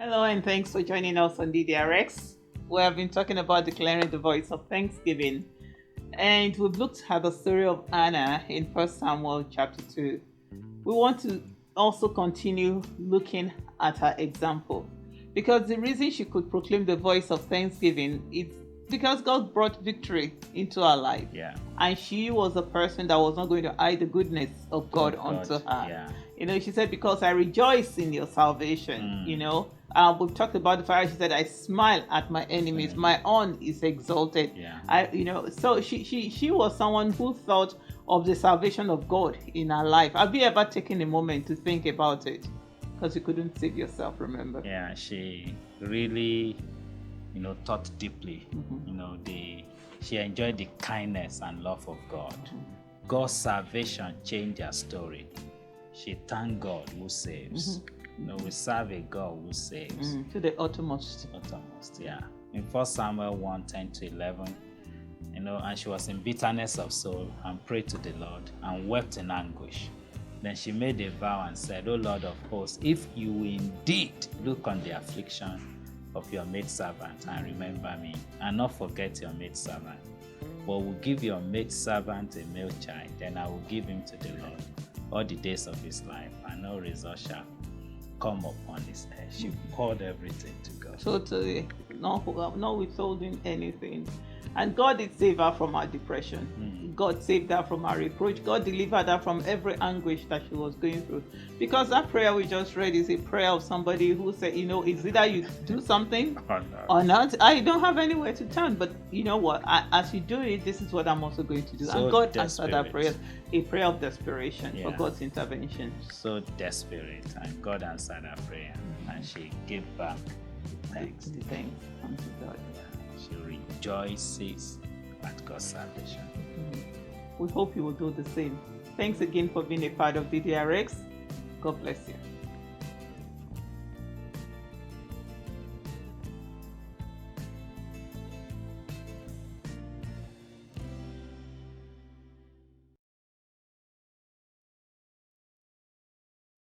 Hello, and thanks for joining us on DDRx. We have been talking about declaring the voice of thanksgiving, and we've looked at the story of Anna in 1 Samuel chapter 2. We want to also continue looking at her example, because the reason she could proclaim the voice of thanksgiving is because God brought victory into her life. Yeah. And she was a person that was not going to hide the goodness of God onto her. Yeah. She said, because I rejoice in your salvation. We've talked about the fire. She said, I smile at my enemies. My horn is exalted. Yeah. So she was someone who thought of the salvation of God in her life. Have you ever taken a moment to think about it? Because you couldn't save yourself, remember? Yeah, she really, thought deeply. She enjoyed the kindness and love of God. God's salvation changed her story. She thanked God who saves. We serve a God who saves. To the uttermost. Yeah. In 1 Samuel 1:10-11, and she was in bitterness of soul and prayed to the Lord and wept in anguish. Then she made a vow and said, O Lord of hosts, if you indeed look on the affliction of your maidservant and remember me, and not forget your maidservant, but will give your maidservant a male child, then I will give him to the Lord all the days of his life, and no result shall come upon his head. She poured everything to God. Totally. Not withholding anything. And God did save her from her depression. God saved her from her reproach. God delivered her from every anguish that she was going through. Because that prayer we just read is a prayer of somebody who said, it's either you do something or not. I don't have anywhere to turn. But you know what? As you do it, this is what I'm also going to do. So and God desperate. answered that prayer, a prayer of desperation for God's intervention. So desperate. And God answered her prayer. And she gave back thanks. Thanks unto God. She rejoices at God's salvation. We hope you will do the same. Thanks again for being a part of DDRx. God bless you.